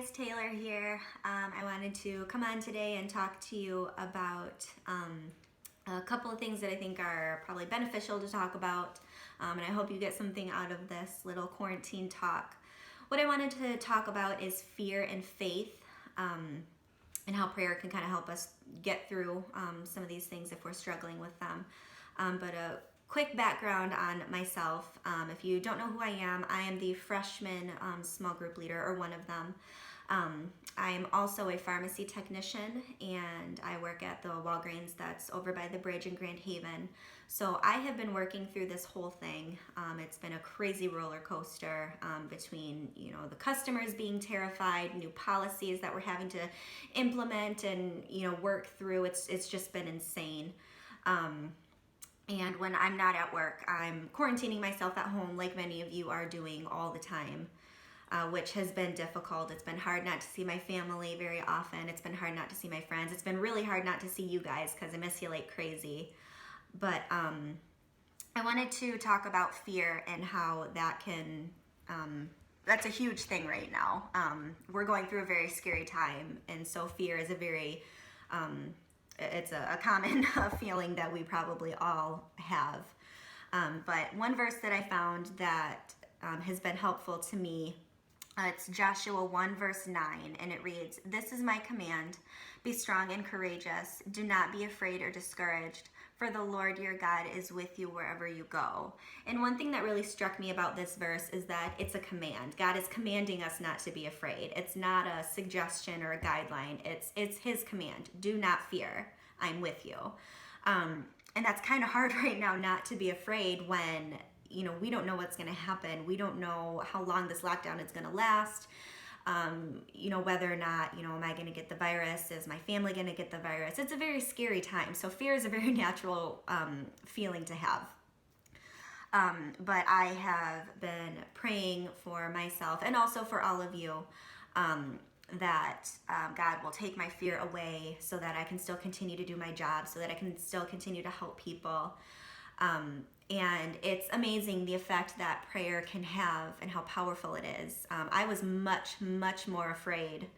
guys, Taylor here. I wanted to come on today and talk to you about a couple of things that I think are probably beneficial to talk about, and I hope you get something out of this little quarantine talk. What I wanted to talk about is fear and faith, and how prayer can kind of help us get through some of these things if we're struggling with them. But a quick background on myself. If you don't know who I am the freshman small group leader, or one of them. I am also a pharmacy technician, and I work at the Walgreens that's over by the bridge in Grand Haven. So I have been working through this whole thing. It's been a crazy roller coaster between the customers being terrified, new policies that we're having to implement and work through. It's just been insane. And when I'm not at work, I'm quarantining myself at home like many of you are doing all the time, which has been difficult. It's been hard not to see my family very often. It's been hard not to see my friends. It's been really hard not to see you guys because I miss you like crazy. But I wanted to talk about fear and how that can, that's a huge thing right now. We're going through a very scary time, and so fear is a very, it's a common feeling that we probably all have. But one verse that I found that has been helpful to me, it's Joshua 1 verse 9, and it reads, "This is my command, be strong and courageous. Do not be afraid or discouraged, for the Lord your God is with you wherever you go." And one thing that really struck me about this verse is that it's a command. God is commanding us not to be afraid. It's not a suggestion or a guideline. It's his command. Do not fear. I'm with you. And that's kind of hard right now, not to be afraid when we don't know what's going to happen. We don't know how long this lockdown is going to last. Whether or not, am I going to get the virus? Is my family going to get the virus? It's a very scary time. So fear is a very natural feeling to have. But I have been praying for myself and also for all of you that God will take my fear away so that I can still continue to do my job, so that I can still continue to help people. And it's amazing the effect that prayer can have and how powerful it is. I was much, much more afraid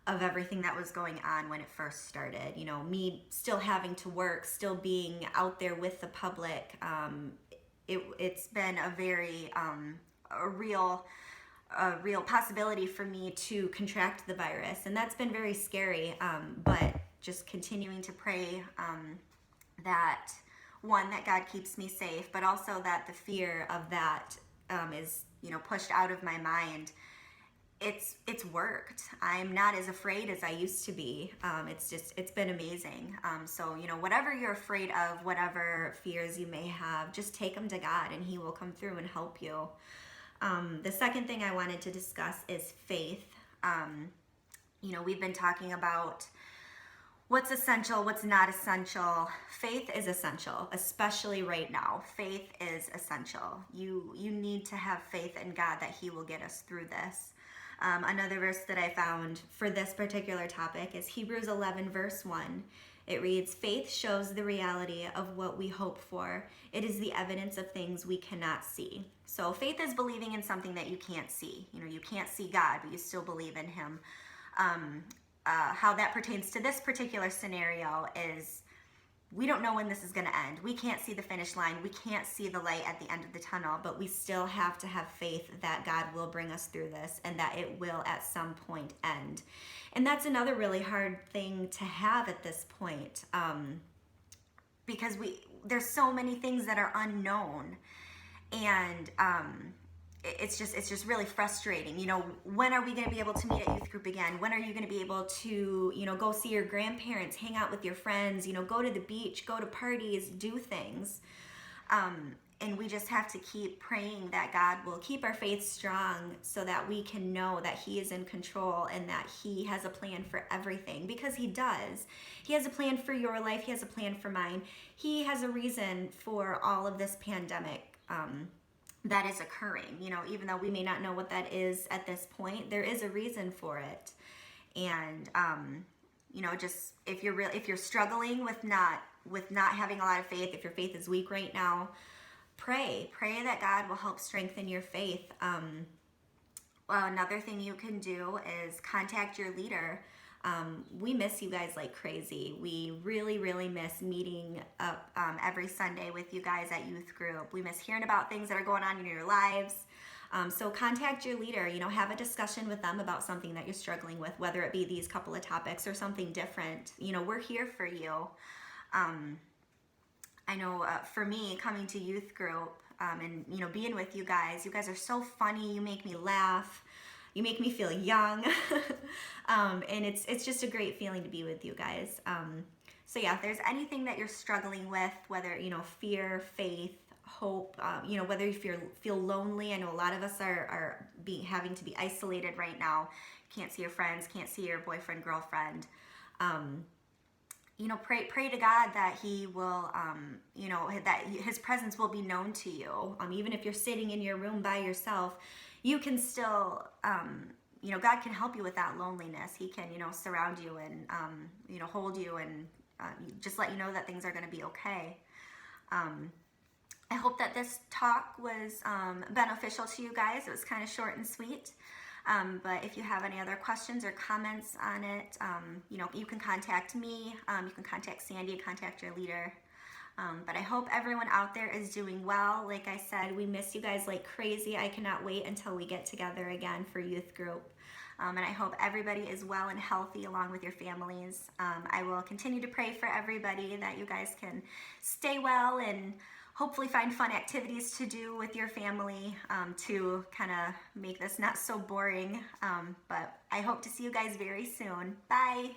of everything that was going on when it first started. Me still having to work, still being out there with the public. It's been a very, a real possibility for me to contract the virus. And that's been very scary. But just continuing to pray that God keeps me safe, but also that the fear of that is pushed out of my mind. It's worked. I'm not as afraid as I used to be. It's been amazing. So whatever you're afraid of, whatever fears you may have, just take them to God and he will come through and help you. The second thing I wanted to discuss is faith. We've been talking about what's essential, what's not essential. Faith is essential, especially right now. Faith is essential. You need to have faith in God that he will get us through this. Another verse that I found for this particular topic is Hebrews 11 verse 1. It reads, "Faith shows the reality of what we hope for. It is the evidence of things we cannot see." So faith is believing in something that you can't see. You can't see God, but you still believe in him. How that pertains to this particular scenario is we don't know when this is going to end. We can't see the finish line. We can't see the light at the end of the tunnel, but we still have to have faith that God will bring us through this and that it will at some point end. And that's another really hard thing to have at this point, because there's so many things that are unknown, and it's just really frustrating. When are we going to be able to meet at youth group again? When are you going to be able to, go see your grandparents, hang out with your friends, go to the beach, go to parties, do things. And we just have to keep praying that God will keep our faith strong so that we can know that he is in control and that he has a plan for everything, because he does. He has a plan for your life. He has a plan for mine. He has a reason for all of this pandemic that is occurring. Even though we may not know what that is at this point, there is a reason for it. And just if you're struggling with not having a lot of faith, if your faith is weak right now, pray that God will help strengthen your faith. Another thing you can do is contact your leader. We miss you guys like crazy. We really, really miss meeting up every Sunday with you guys at youth group. We miss hearing about things that are going on in your lives. So contact your leader, have a discussion with them about something that you're struggling with, whether it be these couple of topics or something different. We're here for you. I know for me, coming to youth group and being with you guys are so funny. You make me laugh. You make me feel young. And it's just a great feeling to be with you guys. So yeah, if there's anything that you're struggling with, whether fear, faith, hope, whether you feel lonely. I know a lot of us are having to be isolated right now. Can't see your friends, can't see your boyfriend, girlfriend. Pray to God that He will, that His presence will be known to you. Even if you're sitting in your room by yourself, you can still, God can help you with that loneliness. He can, surround you and, hold you and just let you know that things are going to be okay. I hope that this talk was beneficial to you guys. It was kind of short and sweet. But if you have any other questions or comments on it, you can contact me. You can contact Sandy, contact your leader. But I hope everyone out there is doing well. Like I said, we miss you guys like crazy. I cannot wait until we get together again for youth group. And I hope everybody is well and healthy along with your families. I will continue to pray for everybody that you guys can stay well and hopefully find fun activities to do with your family to kind of make this not so boring. But I hope to see you guys very soon. Bye.